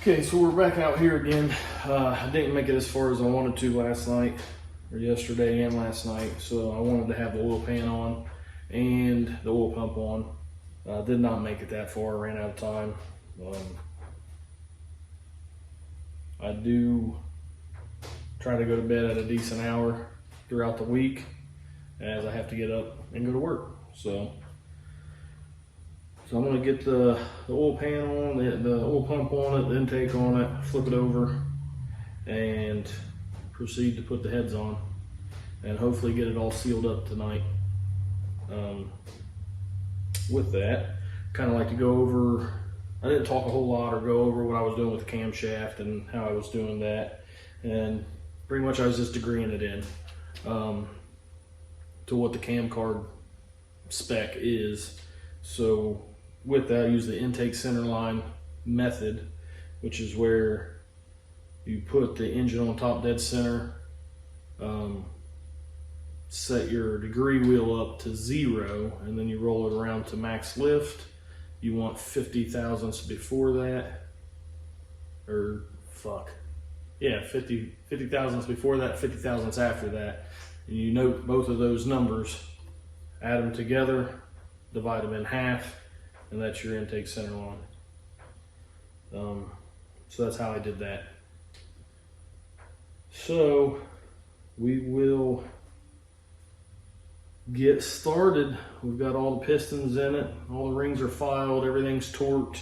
Okay, so we're back out here again. I didn't make it as far as I wanted to last night, or yesterday and last night, so I wanted to have the oil pan on and the oil pump on. Did not make it that far, ran out of time. I do try to go to bed at a decent hour throughout the week, as I have to get up and go to work. So I'm gonna get the oil pan on, the oil pump on it, the intake on it, flip it over, and proceed to put the heads on, and hopefully get it all sealed up tonight. With that, kind of like to go over, I didn't talk a whole lot or go over what I was doing with the camshaft and how I was doing that, and pretty much I was just agreeing it in to what the cam card spec is. So with that, I use the intake centerline method, which is where you put the engine on top dead center, set your degree wheel up to 0, and then you roll it around to max lift. You want 50 thousandths before that, or 50 thousandths before that, 50 thousandths after that. And you note both of those numbers, add them together, divide them in half, and that's your intake center line. So that's how I did that. So we will get started. We've got all the pistons in it, all the rings are filed, everything's torqued.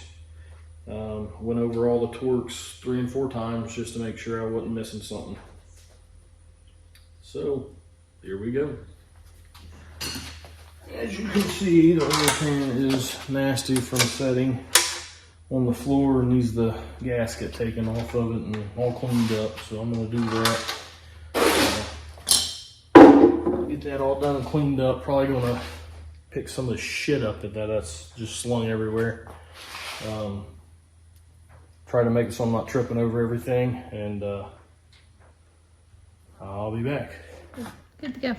Went over all the torques 3 and 4 times just to make sure I wasn't missing something. So here we go. As you can see, the oil pan is nasty from setting on the floor and needs the gasket taken off of it and all cleaned up. So I'm going to do that. Get that all done and cleaned up. Probably going to pick some of the shit up that's just slung everywhere. Try to make it so I'm not tripping over everything, and I'll be back. Good to go.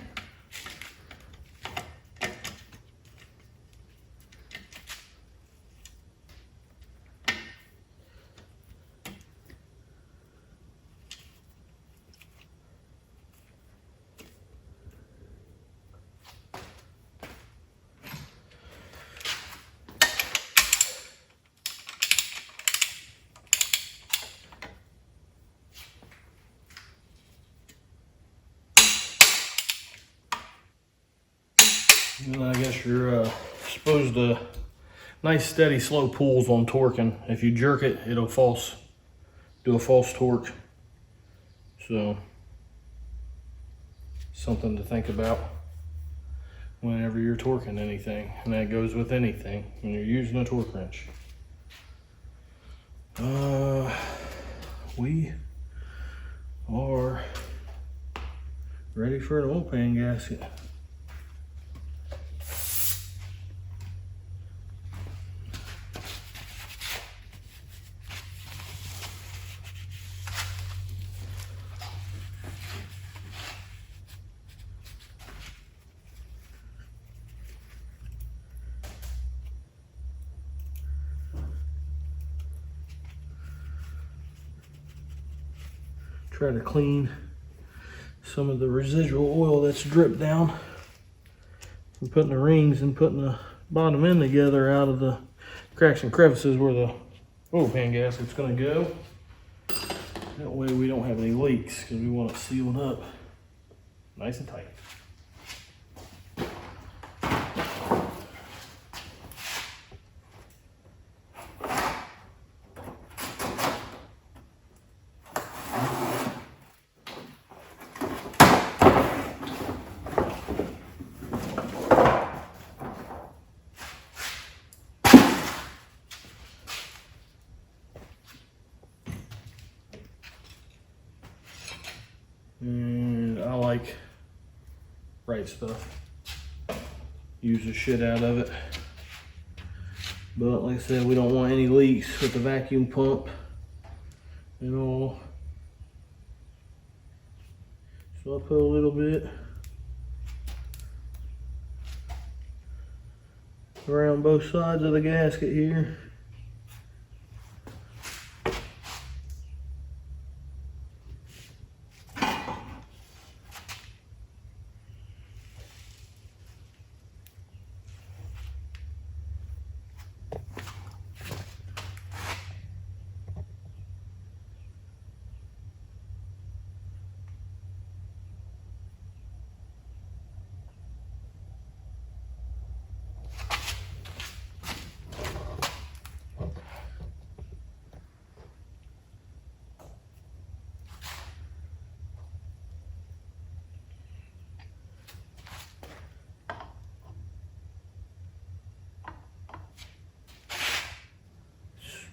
And I guess you're supposed to nice steady slow pulls on torquing. If you jerk it, it'll do a false torque. So something to think about whenever you're torquing anything, and that goes with anything when you're using a torque wrench. We are ready for an oil pan gasket. Try to clean some of the residual oil that's dripped down from putting the rings and putting the bottom end together out of the cracks and crevices where the oil pan gasket's going to go. That way we don't have any leaks, because we want it sealed up nice and tight. And I like right stuff. Use the shit out of it. But like I said, we don't want any leaks with the vacuum pump and all. So I put a little bit around both sides of the gasket here.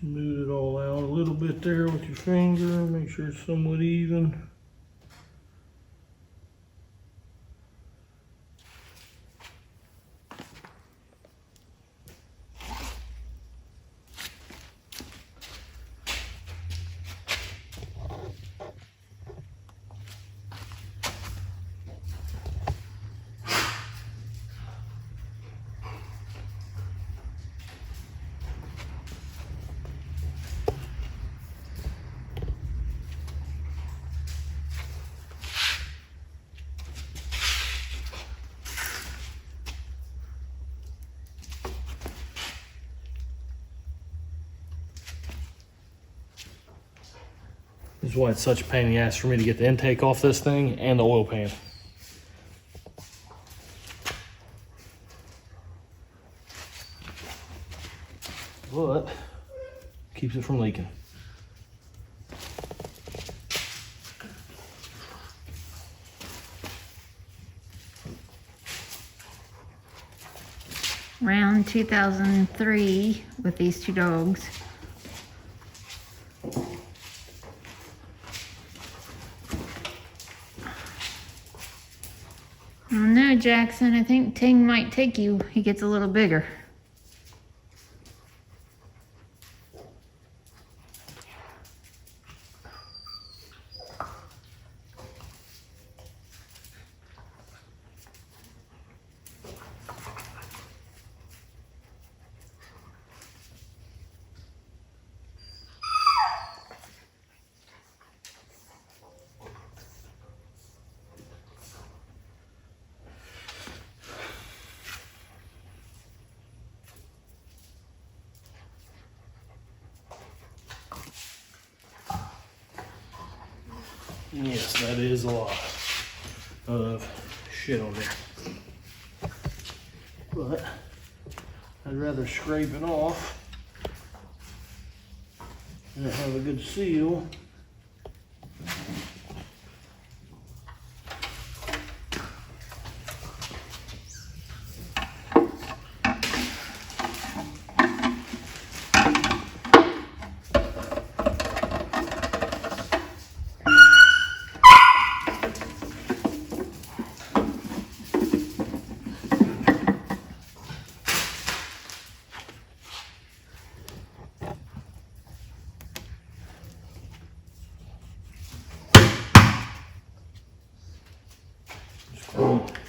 Smooth it all out a little bit there with your finger. Make sure it's somewhat even. This is why it's such a pain in the ass for me to get the intake off this thing and the oil pan. But keeps it from leaking. Around 2003 with these two dogs. I don't know, Jackson. I think Ting might take you. He gets a little bigger. Yes, that is a lot of shit on there. But I'd rather scrape it off and have a good seal.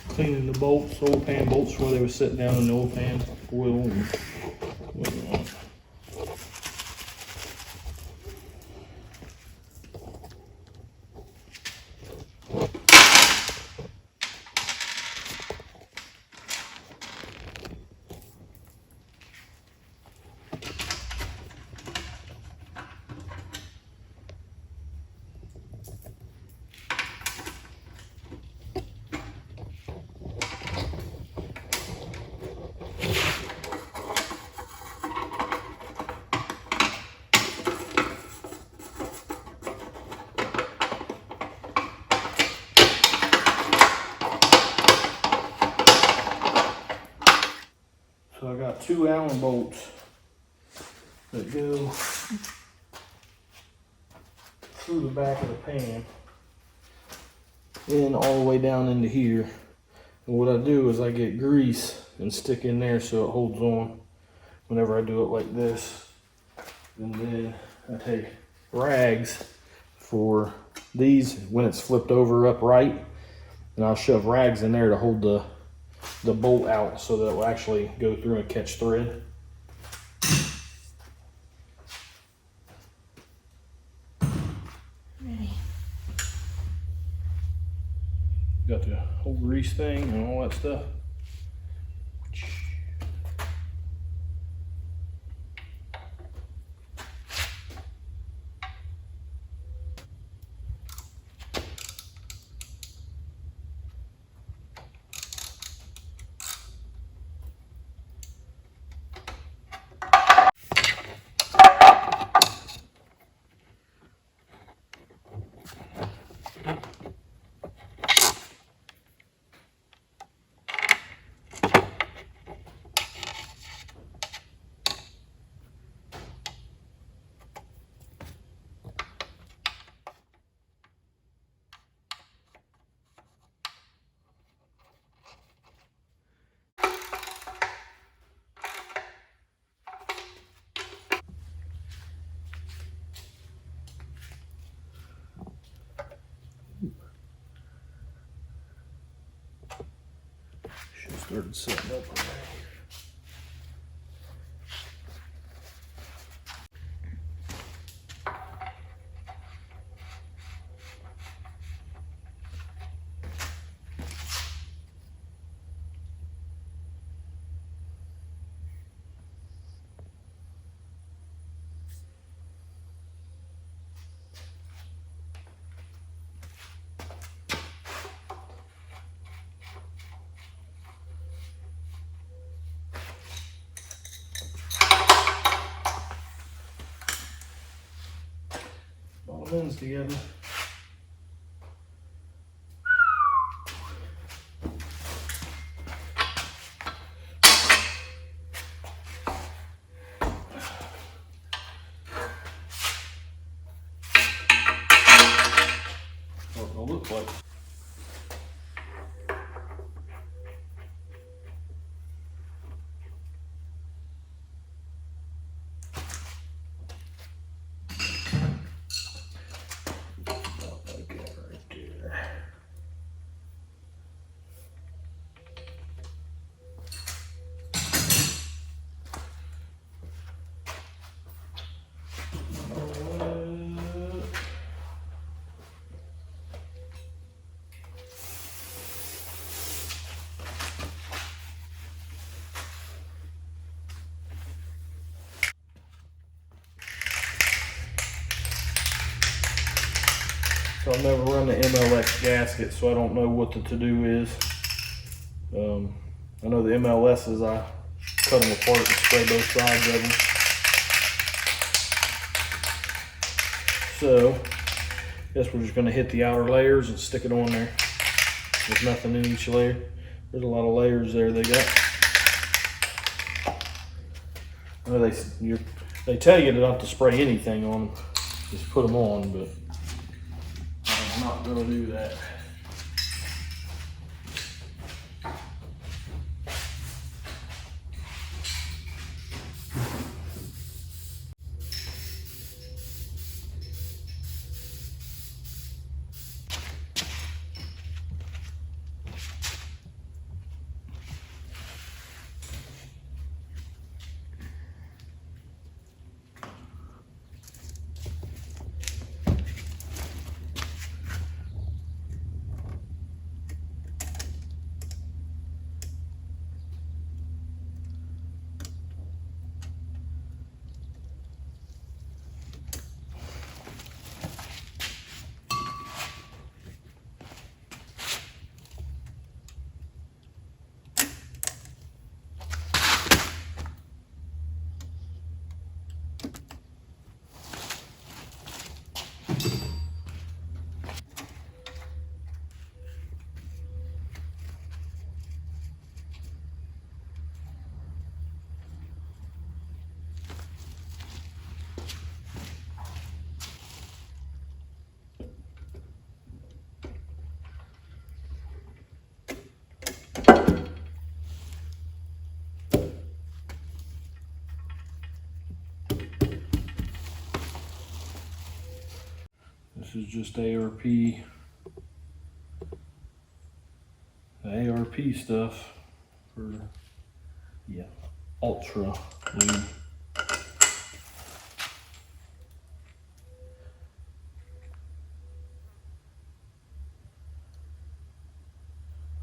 Cleaning the bolts, oil pan bolts where they were sitting down in the oil pan, oil and whatnot. So I got two Allen bolts that go through the back of the pan and all the way down into here. And what I do is I get grease and stick in there so it holds on whenever I do it like this. And then I take rags for these when it's flipped over upright, and I'll shove rags in there to hold the bolt out so that it will actually go through and catch thread. Ready. Got the whole grease thing and all that stuff. started setting up already. All the ends together. What it'll look like. About like that right there. So I've never run the MLS gasket, so I don't know what the to-do is. I know the MLSs, I cut them apart and spray both sides of them. So, I guess we're just gonna hit the outer layers and stick it on there. There's nothing in each layer. There's a lot of layers there they got. I know they tell you not to spray anything on them, just put them on, but I'm not gonna do that. This is just ARP, the ARP stuff for, yeah, ultra lead.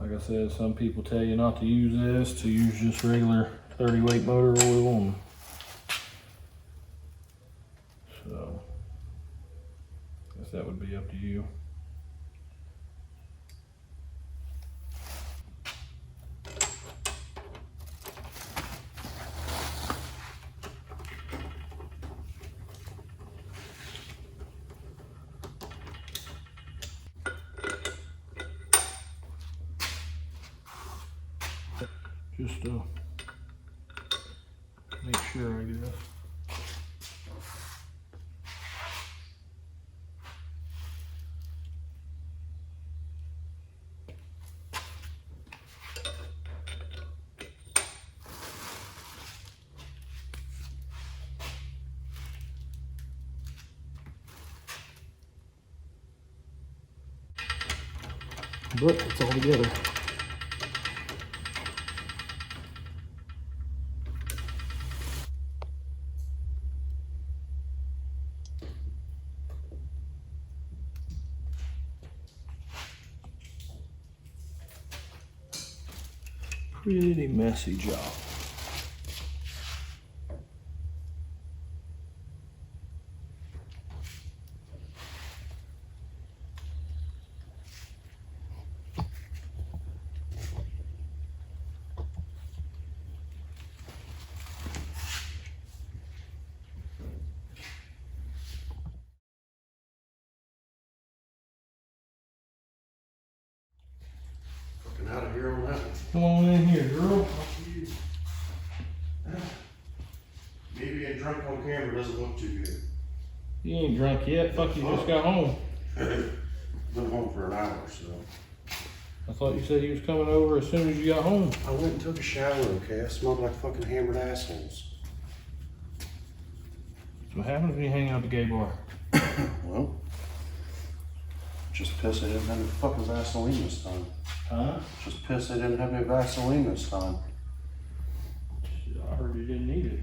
Like I said, some people tell you not to use this, to use just regular 30 weight motor oil on. So, I guess that would be up to you. Just to make sure, I guess. But it's all together. Pretty messy job. Out of here on that one. Come on in here, girl. Me being drunk on camera doesn't look too good. You ain't drunk yet. Fuck, you just got home. Been home for an hour, so. I thought you said you was coming over as soon as you got home. I went and took a shower, okay? I smelled like fucking hammered assholes. So what happens when you hang out at the gay bar? Well, just pissed I didn't have any fucking Vaseline this time. Huh? Just pissed I didn't have any Vaseline this time. Shit, I heard you didn't need it.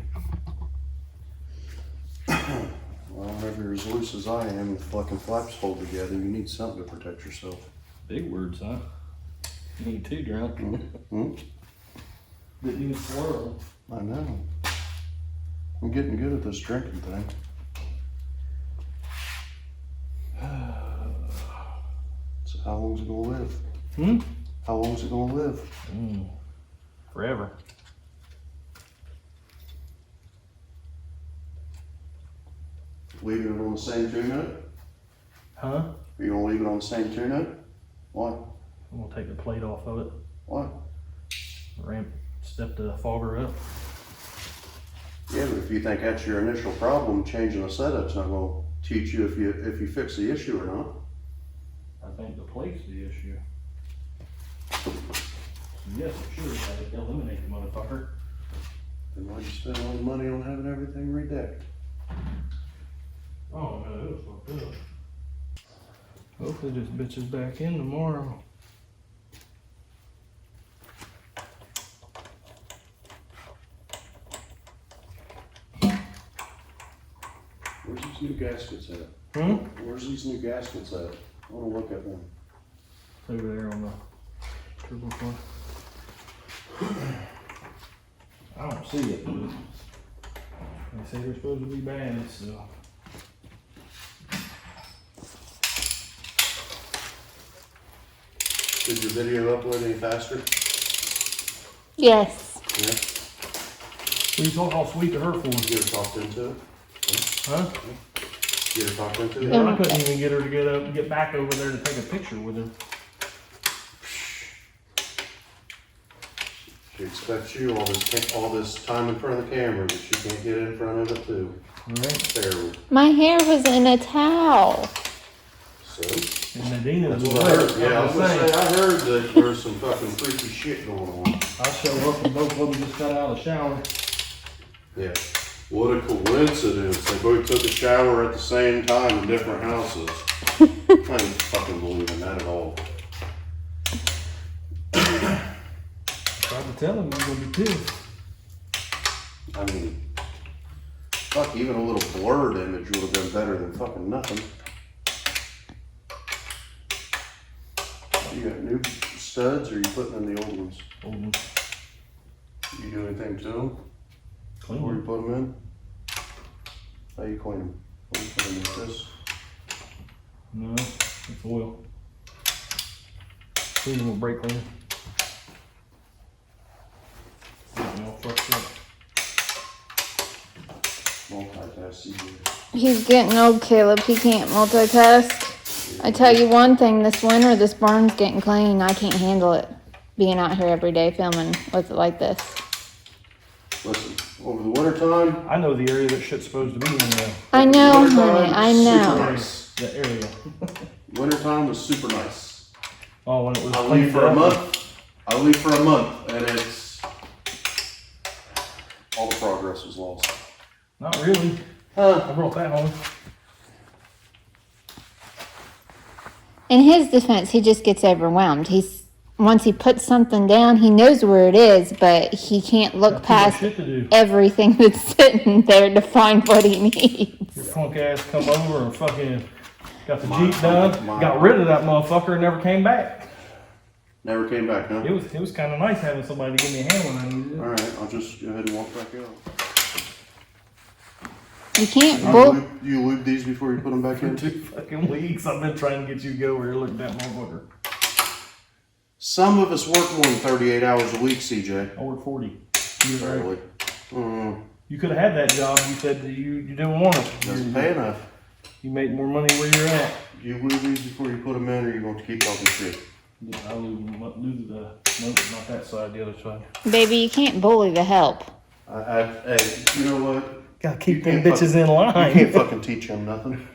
Well, whenever you're as loose as I am, the fucking flaps hold together, you need something to protect yourself. Big words, huh? You ain't too drunk. Mm-hmm. Didn't even swirl. I know. I'm getting good at this drinking thing. So how long's it gonna live? Hmm? How long's it gonna live? Forever. Leaving it on the same tune-up? Huh? Are you gonna leave it on the same tune-up? Why? I'm gonna take the plate off of it. Why? Step the fogger up. Yeah, but if you think that's your initial problem, changing the setup's not gonna teach you if you fix the issue or not. I think the plate's the issue. Yes, it should have eliminate the motherfucker. Then why'd you spend all the money on having everything redecked? Oh no, it was fucked up. Hopefully this bitch is back in tomorrow. Where's these new gaskets at? Hmm? Where's these new gaskets at? I wanna look at them. It's over there on the turbo car. I don't see it, but they say they're supposed to be bad, so. Did your video upload any faster? Yes. Yeah. What are you talking all sweet to her for? You ever talked into it? Huh? You ever talked into it? Yeah, I couldn't even get her to get back over there to take a picture with her. She expects you all this time in front of the camera, but she can't get in front of it too. Right. Terrible. My hair was in a towel. So And Nadina that's was what I wet. heard. Yeah, I was gonna say I heard that there's some fucking freaky shit going on. I show up and both of them just got out of the shower. Yeah. What a coincidence. They both took a shower at the same time in different houses. I ain't fucking believing that at all. Tried to tell him he was gonna be pissed. I mean, fuck, even a little blurred image would have been better than fucking nothing. You got new studs or you putting in the old ones? Old one. You do anything to them? Clean Before you one. put them in? How you clean them? What you put them with this? No, it's oil. Clean them with brake cleaner. All fucked up. Multitask easier. He's getting old, Caleb. He can't multitask. I tell you one thing, this winter, this barn's getting clean. I can't handle it. Being out here every day filming with it like this. Listen, over the winter time, I know the area that shit's supposed to be in there. I know, Wintertime, honey. I super know. nice. The area. Wintertime was super nice. Oh, when it was I clean leave for a month. I leave for a month, and it's all the progress was lost. Not really. Huh? I brought that home. In his defense, he just gets overwhelmed. Once he puts something down, he knows where it is, but he can't look Got too much past shit to do. everything that's sitting there to find what he Your needs. punk ass come over and fucking got the My- Jeep done, my- got rid of that motherfucker and never came back. Never came back, huh? It was kind of nice having somebody to give me a hand when I needed it. Alright, I'll just go ahead and walk back out. You can't You lube these before you put them back For in? 2 fucking weeks, I've been trying to get you to go over here look at that motherfucker. Some of us work more than 38 hours a week, CJ. I work 40. You're right. Really? You could have had that job. You said that you didn't want it. Doesn't pay enough. You make more money where you're at. Do you lube these before you put them in, or you going to keep talking shit? I lose the nope, not that side, the other side. Baby, you can't bully the help. Hey, you know what? Gotta keep them bitches in line. You can't fucking teach him nothing.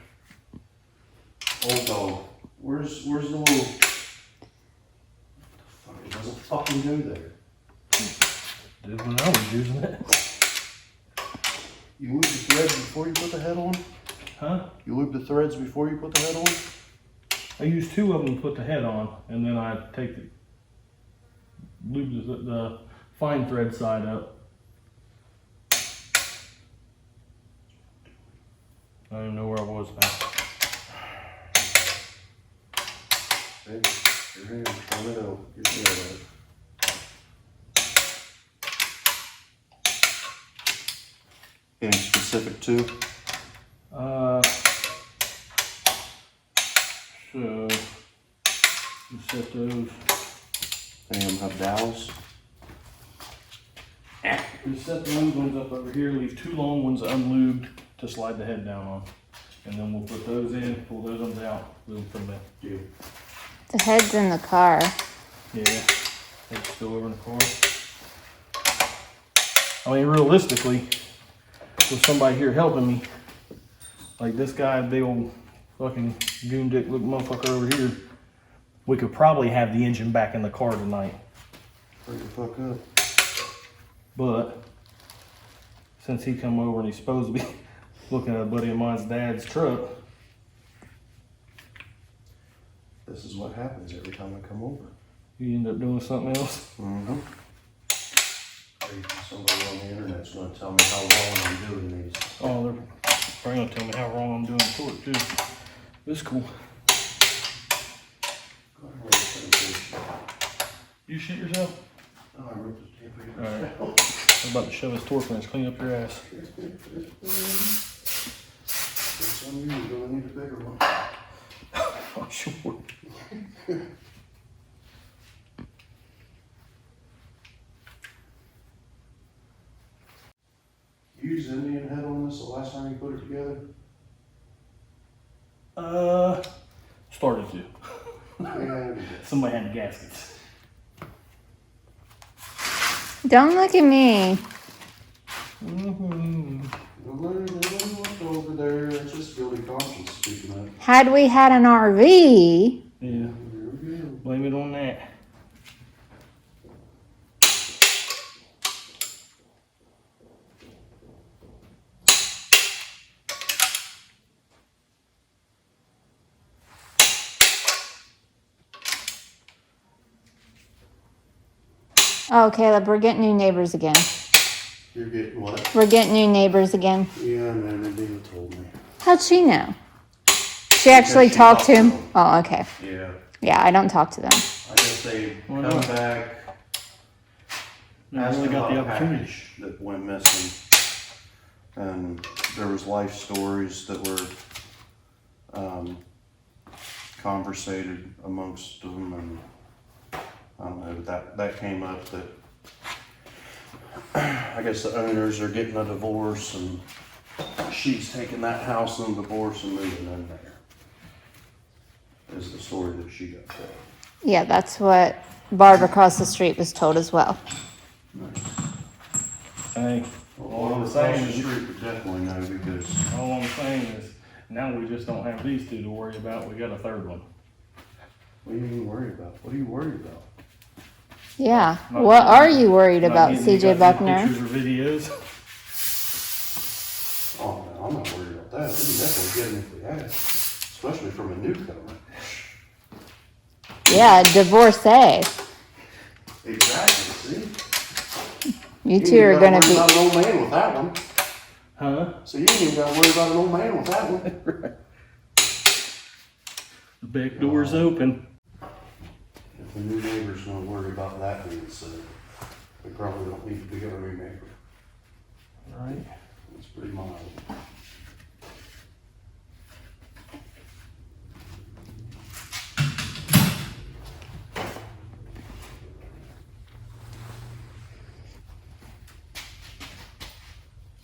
Old dog. Where's the little... What the fuck? It doesn't fucking go there. Did when I was using it. You lube the threads before you put the head on? Huh? You lube the threads before you put the head on? I use 2 of them to put the head on, and then I take lube the fine thread side up. I don't even know where I was now. Hey, your hand, turn it out. Get the head out. Any specific to? So you set those. And have dowels. You set the lube ones up over here, leave 2 long ones unlubed to slide the head down on. And then we'll put those in, pull those ones out, lube from there. Yeah. The head's in the car. Yeah, it's still over in the car. I mean, realistically, with somebody here helping me, like this guy, big old fucking goon dick looking motherfucker over here, we could probably have the engine back in the car tonight. Hurry the fuck up. But since he come over and he's supposed to be looking at a buddy of mine's dad's truck. This is what happens every time I come over. You end up doing something else. Mm-hmm. Somebody on the internet's going to tell me how wrong I'm doing these. Oh, they're probably gonna tell me how wrong I'm doing the torque too. This is cool. You shit yourself? Oh, I ripped the tape. Alright. I'm about to shove his torque wrench clean up your ass. This one you're going to need a bigger one. I'm sure. You used Indian head on this the last time you put it together? Started to. Yeah. Somebody had gaskets. Don't look at me. Nobody wants over there. It's just guilty conscience speaking up. Had we had an RV, Yeah. Here we go. Blame it on that. oh, Caleb, we're getting new neighbors again. You're getting what? We're getting new neighbors again. Yeah, man, Nadine told me. How'd she know? She actually she talked to talked to him? them. Oh, okay. Yeah. Yeah, I don't talk to them. I guess they Why come not? back. Never Asked really him got the about a opportunity. package that went missing. And there was life stories that were conversated amongst them, and I don't know, that came up that I guess the owners are getting a divorce and she's taking that house in divorce and moving in there. Is the story that she got told. Yeah, that's what Barb across the street was told as well. Hey, All the saying is- street would definitely know because all I'm saying is, now we just don't have these 2 to worry about. We got a 3rd one. what are you even worried about? What are you worried about? Yeah. Not What getting- are you worried Not about, getting you CJ guys Buckner? Pictures or videos. Oh man, I'm not worried about that. We can definitely get them if we had it. Especially from a newcomer. Yeah, divorcee. Exactly, see? You two are gonna worry be. about an old man with that one. Huh? So you ain't even gotta worry about an old man with that one. The back door's open. If the new neighbor's gonna worry about that being said. We probably don't need to get a new neighbor. Alright. It's pretty mild.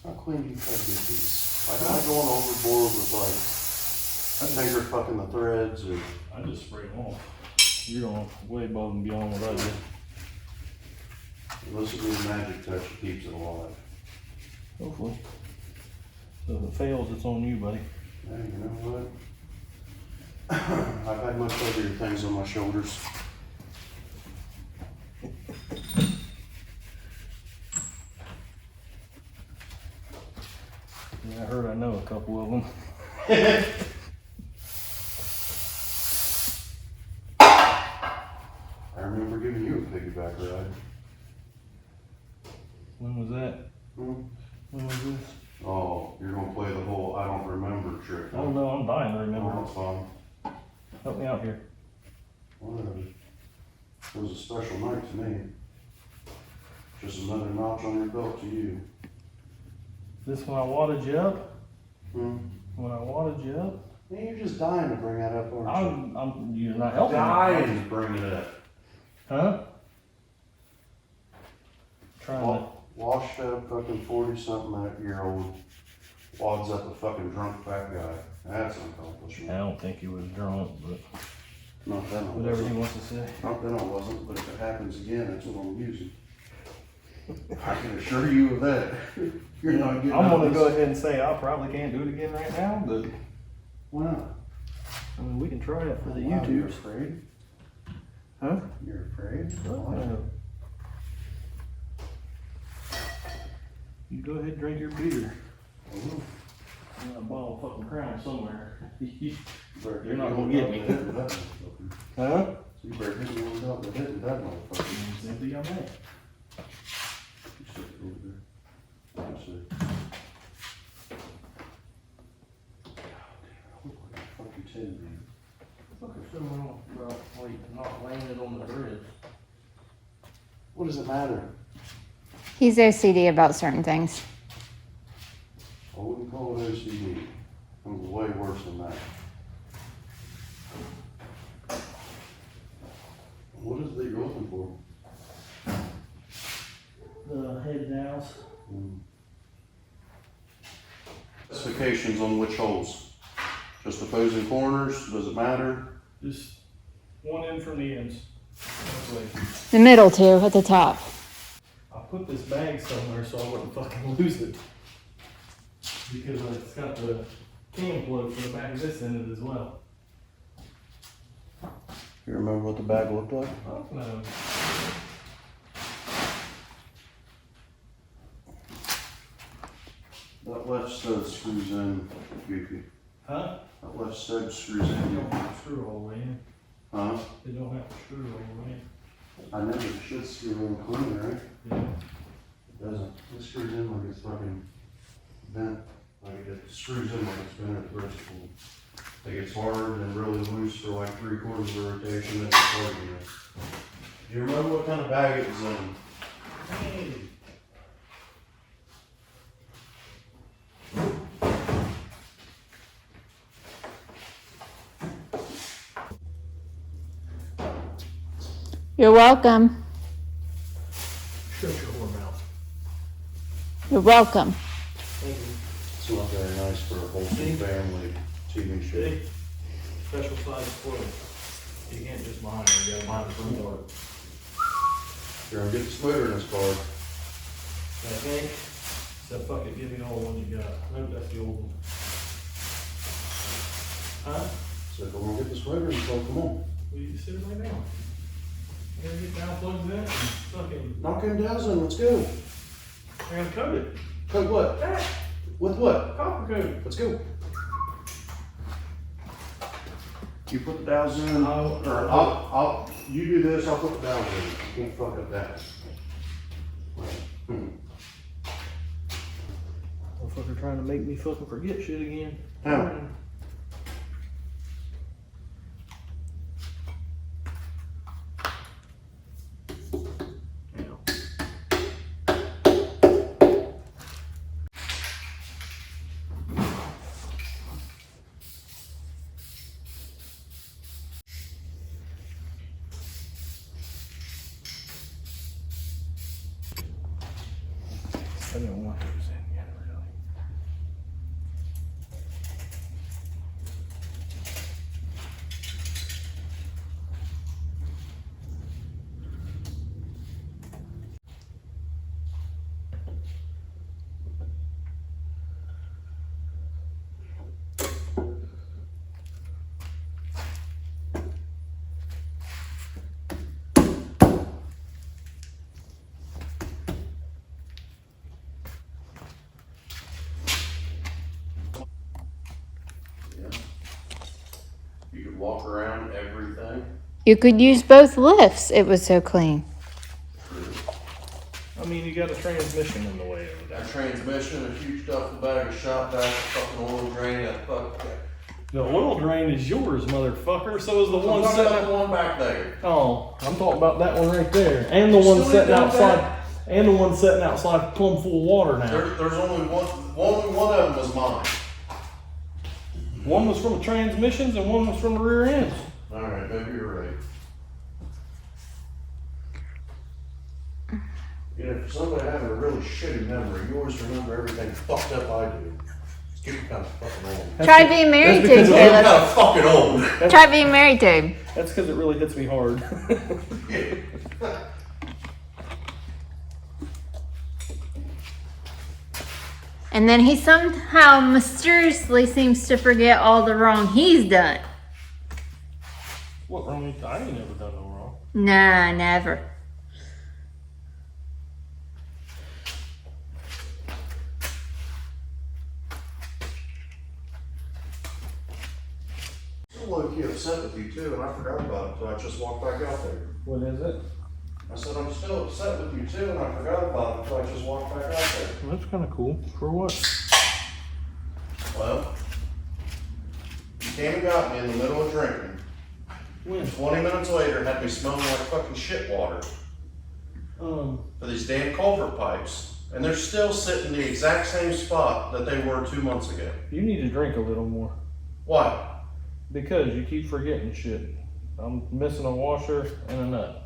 How clean do you try to get these? Like, am I going overboard with like, finger fucking the threads or? I just spray them off. You're going way above and beyond what I did. Unless it be a magic touch that keeps it alive. Hopefully. So if it fails, it's on you, buddy. Yeah, you know what? I've had much heavier things on my shoulders. Yeah, I heard I know a couple of them. I remember giving you a piggyback ride. When was that? Hmm? When was this? Oh, you're gonna play the whole I don't remember trick. Oh no, I'm dying to No, remember. that's fine. Help me out here. Whatever. It was a special night to me. Just another notch on your belt to you. This when I wadded you up? Hmm? When I wadded you up? Man, you're just dying to bring that up, aren't You're not helping you? me. Dying to bring it up. Huh? Trying to. Washed up fucking 40-something-year-old wads up a fucking drunk fat guy. That's an accomplishment. I don't think he was drunk, but Not then I whatever he wasn't. wants to say. Not then I wasn't, but if it happens again, that's what I'm using. I can assure you of that. You're not getting I'm out gonna of go this. ahead and say I probably can't do it again right now, but Why not? I mean we can try it for the Wow, You're YouTubes. afraid? Huh? You're afraid? Well, you go ahead and drink your beer. Ooh. I got a bottle of fucking Crown somewhere. Better You're not hit gonna me get with me. that motherfucker. Huh? So you better hit me with that, hitting that motherfucker. It's empty, I'm at. You stick it over there. Let's see. God damn, I look like a fucking tin man. Fuck if someone else about like not laying it on the threads. What does it matter? He's OCD about certain things. I wouldn't call it OCD. It was way worse than that. What is it that you're looking for? The head nails. Specifications on which holes? Just opposing corners? Does it matter? Just one in from the ends. This way. The middle two at the top. I put this bag somewhere so I wouldn't fucking lose it. Because it's got the cam plug for the back of this end as well. You remember what the bag looked like? Oh, no. That left stud screws in, goofy. Huh? That left stud screws They in. don't have to screw all the way in. Huh? They don't have to screw all the way in. I know it should screw in clean, right? Yeah. It doesn't. It screws in like it's fucking bent. Like it screws in like it's bent at the wrist pull. It gets hard and really loose for like 3/4 of the rotation and it's hard again. Do you remember what kind of bag it was in? You're welcome. Shut your whore mouth. You're welcome. Thank you. It's not very nice for a wholesome family TV show. Big, special size toilet. You can't just buy it, you gotta buy it from the door. You're gonna get the splitter in this car. I think, so fuck it, give me all the one you got. Nope, that's the old one. Huh? So if we're gonna get the splitter in this car, come on. Well, you sit it right now. I gotta get down plugs in and fucking, Knock him down, son. Let's go. I gotta coat it. Coat what? Ah, With what? copper coat. Let's go. You put the dowels in, or you do this, I'll put the dowels in. You can't fuck up that. Motherfucker trying to make me fucking forget shit again. How? walk around everything. You could use both lifts. It was so clean. I mean, you got a transmission in the way of it. That transmission, a huge duffel bag of shop vac, a fucking oil drain, that fuck. The oil drain is yours, motherfucker. So is the one I'm talking sitting about the one back there. Oh, I'm talking about that one right there. And the one Still sitting ain't done outside. that? And the one sitting outside plumb full of water now. There's only one of them was mine. One was from the transmissions and one was from the rear ends. Alright, maybe you're right. You know, for somebody having a really shitty memory, you always remember everything fucked up I do. It's getting kind of fucking old. Try being married to because him, of I'm kind Caleb. of fucking old. Try being married to him. That's because it really hits me hard. Yeah. And then he somehow mysteriously seems to forget all the wrong he's done. What wrong? I ain't never done no wrong. Nah, never. I'm low-key upset with you too, and I forgot about it until I just walked back out there. What is it? I said, I'm still upset with you too, and I forgot about it until I just walked back out there. Well, that's kind of cool. For what? Well, you came and got me in the middle of drinking. When? 20 minutes later, had me smelling like fucking shit water for these damn culvert pipes. And they're still sitting in the exact same spot that they were 2 months ago. You need to drink a little more. Why? Because you keep forgetting shit. I'm missing a washer and a nut.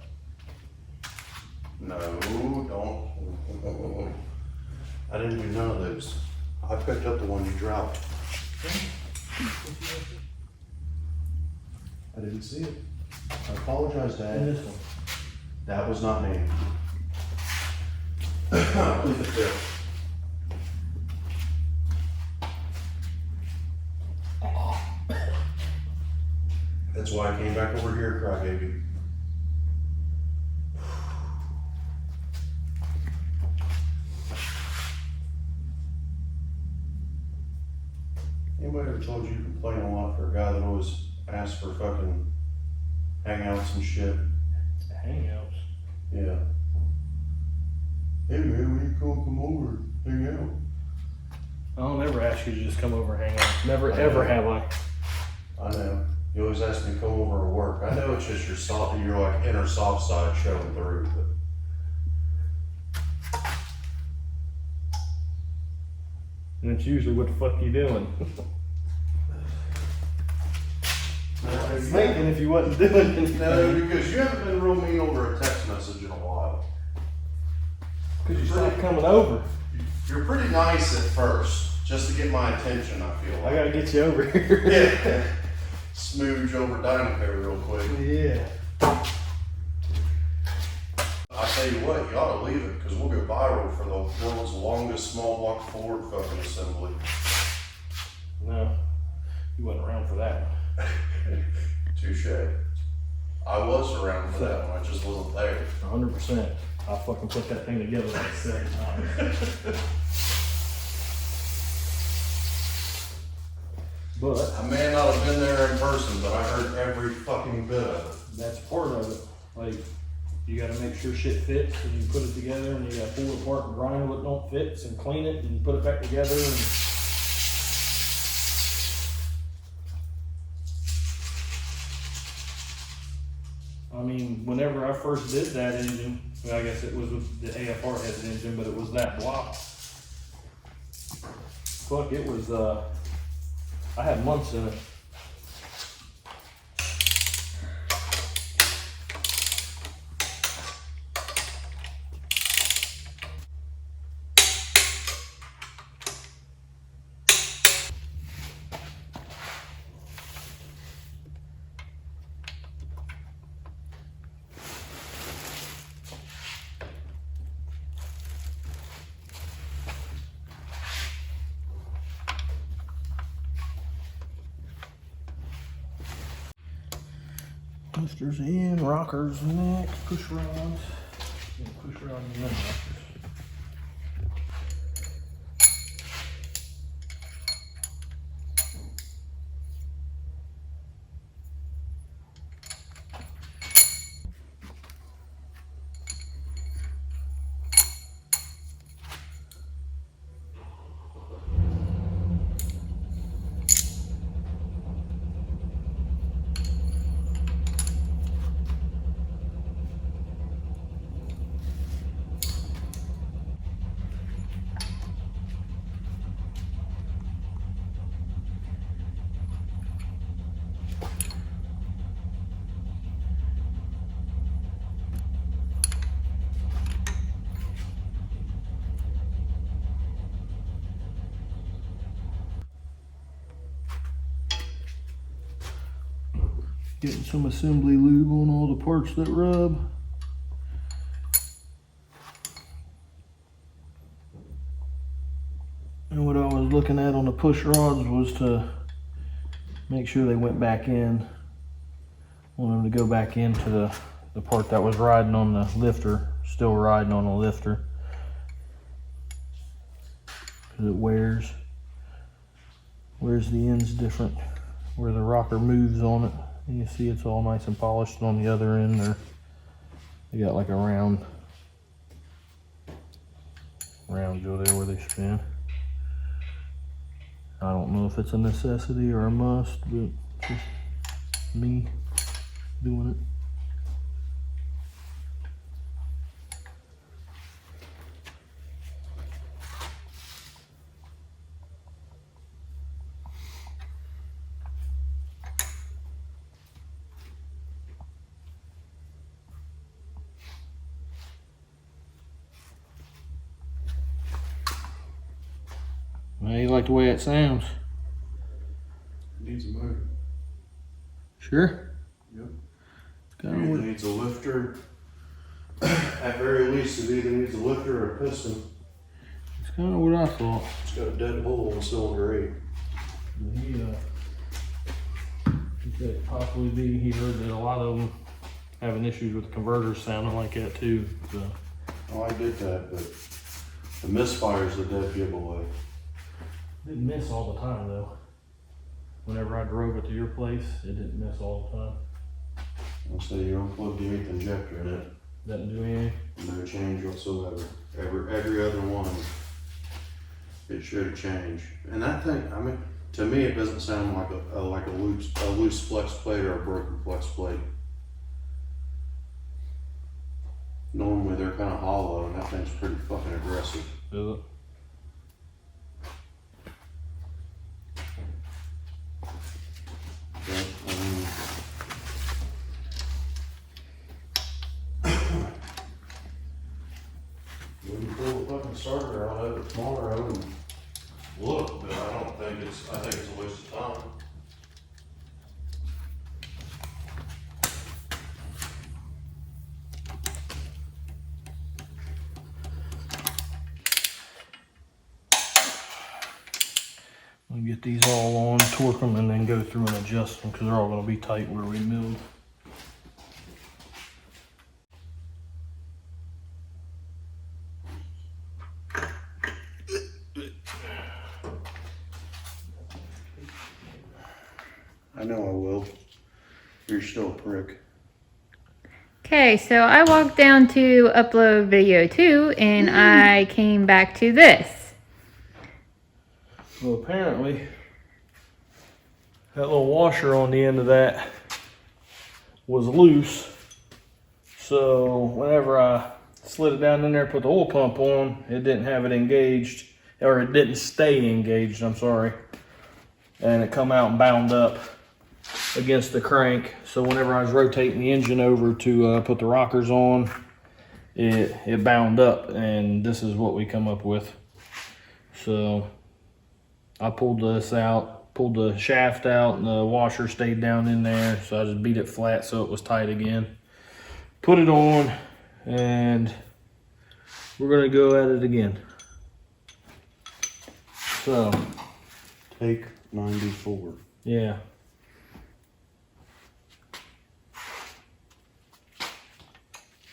No, don't. I didn't do none of those. I picked up the one you dropped. I didn't see it. I apologize, And Dad. this one. That was not me. Leave it there. That's why I came back over here, crybaby. Anybody ever told you you complain a lot for a guy that always asks for fucking hangouts and shit? Hangouts. Yeah. Hey man, when you come over, hang out. I'll never ask you to just come over and hang out. Never I ever know. have I. I know. You always ask me to come over to work. I know it's just your like inner soft side showing through, but. And it's usually what the fuck you doing. Thinking if you wasn't doing anything. No, because you haven't been real mean over a text message in a while. Because you stopped coming over. You're pretty nice at first, just to get my attention, I feel like. I gotta get you over here. Yeah. Smooge over Dynamo real quick. Yeah. I tell you what, you ought to leave it, because we'll go viral for the world's longest small block Ford fucking assembly. No, you wasn't around for that. Touche. I was around for that one, I just wasn't there. 100%. I fucking put that thing together like 7 times. But I may not have been there in person, but I heard every fucking bit of it. that's part of it. Like, you gotta make sure shit fits and you put it together and you gotta pull it apart and grind what don't fit and clean it and put it back together and I mean, whenever I first did that engine, well, I guess it was with the AFR head engine, but it was that block. Fuck, it was, I had months in it. Lifters in, rockers next, push rods. Yeah, push rods and then rockers. Getting some assembly lube on all the parts that rub. And what I was looking at on the push rods was to make sure they went back in. I want them to go back into the part that was riding on the lifter, still riding on the lifter. Because it wears the ends different where the rocker moves on it. And you see it's all nice and polished on the other end there. They got like a round deal there where they spin. I don't know if it's a necessity or a must, but just me doing it. Well, you like the way it sounds? It needs a motor. Sure. Yep. It's It either needs a lifter. At very least, it either needs a lifter or a piston. kind of what I thought. It's got a dead hole in cylinder 8. He could it possibly be, he heard that a lot of them having issues with the converters sounding like that too. So. Oh, I did that, but the misfire's a dead giveaway. Didn't miss all the time though. Whenever I drove it to your place, it didn't miss all the time. I'll say you unplugged the 8th injector in it. Doesn't do anything? No change whatsoever. Every other one, it should change. And that thing, I mean, to me, it doesn't sound like a loose flex plate or a broken flex plate. Normally they're kind of hollow, and that thing's pretty fucking aggressive. Is it? But, we can pull the fucking starter out of it tomorrow and look, but I think it's a waste of time. I'll get these all on, torque them, and then go through and adjust them because they're all going to be tight where we milled. I know I will. You're still a prick. Okay, so I walked down to upload video 2 and I came back to this. Well, apparently, that little washer on the end of that was loose. So whenever I slid it down in there, put the oil pump on, it didn't have it engaged, or it didn't stay engaged, I'm sorry. And it come out and bound up against the crank. So whenever I was rotating the engine over to put the rockers on, it bound up, and this is what we come up with. So I pulled this out, pulled the shaft out, and the washer stayed down in there. So I just beat it flat so it was tight again. Put it on, and we're gonna go at it again. So, Take 94. yeah.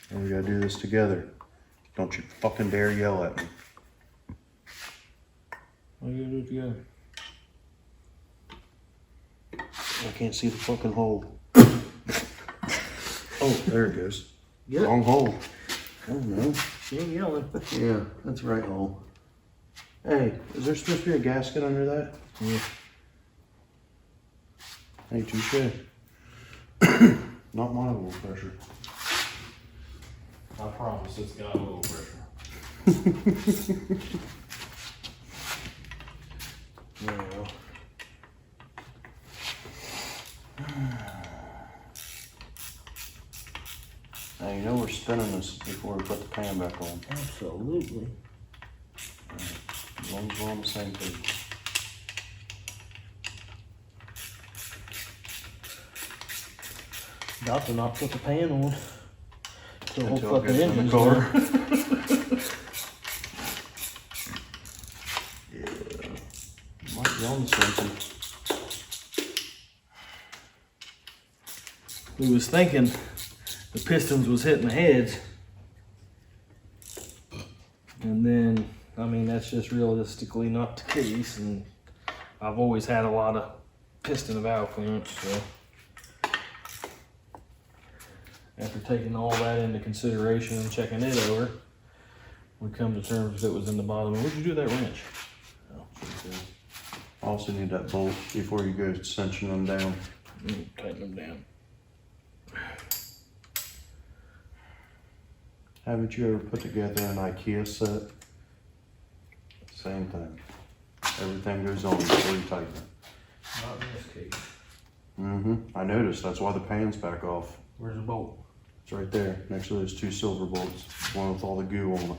And we gotta do this together. Don't you fucking dare yell at me. What are you gonna do together? I can't see the fucking hole. Oh, there it goes. Get it? Wrong hole. Oh no. She ain't yelling. Yeah, that's the right hole. Hey, is there supposed to be a gasket under that? Yeah. Hey, touche. Not my oil pressure. I promise it's got a little pressure. There we go. Now you know we're spinning this before we put the pan back on. Absolutely. As long as we're on the same page. About to not put the pan on. The whole Until it fucking gets in the engine's car. on. Yeah. Might be on something. We was thinking the pistons was hitting the heads. And then, I mean, that's just realistically not the case. And I've always had a lot of piston and valve clearance, so. After taking all that into consideration and checking it over, we come to terms that it was in the bottom. What'd you do with that wrench? Oh, I also need that bolt before you go cinching them down. tighten them down. Haven't you ever put together an IKEA set? Same thing. Everything goes on before you tighten it. Not in this case. I noticed. That's why the pan's back off. Where's the bolt? It's right there, next to those 2 silver bolts. One with all the goo on it.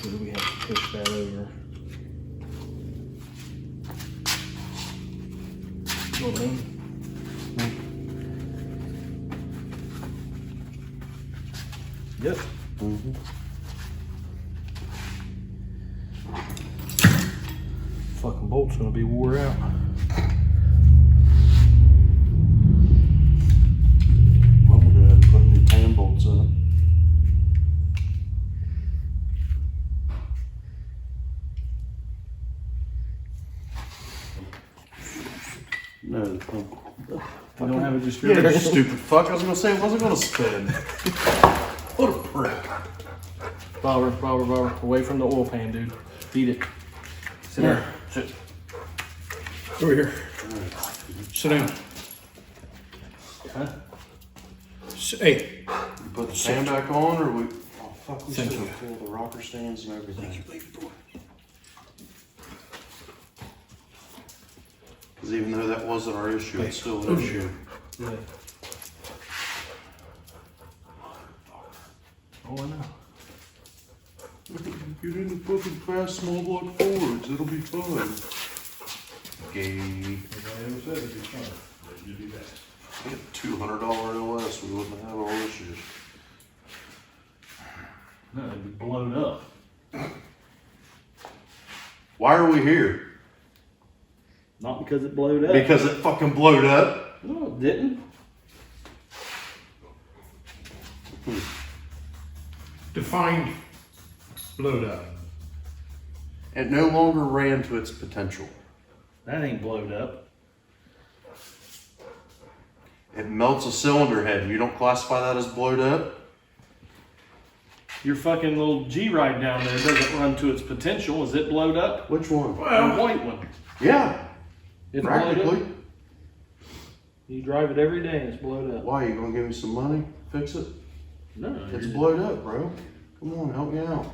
So do we have to push that over? Hold on. Yep. Fucking bolt's gonna be wore out. Well, we'll go ahead and put new pan bolts in it. No, We don't have a yeah, distributor. you stupid fuck. I was gonna say it wasn't gonna spin. What a prick. Bobber, away from the oil pan, dude. Beat it. Sit Here. down. Sit. Over here. Sit down. Huh? Hey. You put the fan back on, or we? Oh fuck, we Thank should you. have pulled the rocker stands and everything. Because even though that wasn't our issue, it's still an issue. Yeah. Oh, I know. Get in the fucking fast small block Fords, it'll be fun. Gay. Get $200 OS, we wouldn't have all issues. No, it'd be blown up. Why are we here? Not because it blowed up. Because it fucking blowed up. No, it didn't. Defined blowed up. It no longer ran to its potential. That ain't blowed up. It melts a cylinder head. You don't classify that as blowed up? Your fucking little G ride down there doesn't run to its potential. Is it blowed up? Which one? The white one. Yeah, It's blowed practically. up. You drive it every day and it's blowed up. Why, you gonna give me some money? Fix it? No, It's your- blowed up, bro. Come on, help me out.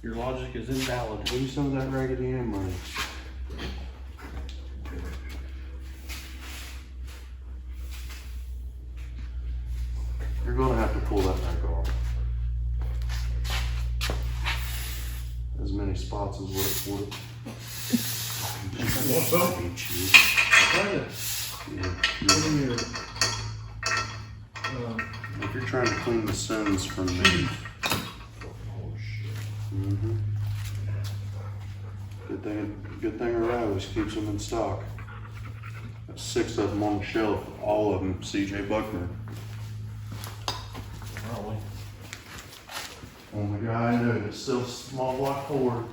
Your logic is invalid. Give me some of that Raggedy Ann money. You're gonna have to pull that back off. As many spots as what it would. What's up? If you're trying to clean the sins from me. Good thing O'Reilly's keeps them in stock. Got 6 of them on the shelf, all of them CJ Buckner. Probably. Only guy I know that's still small block Ford.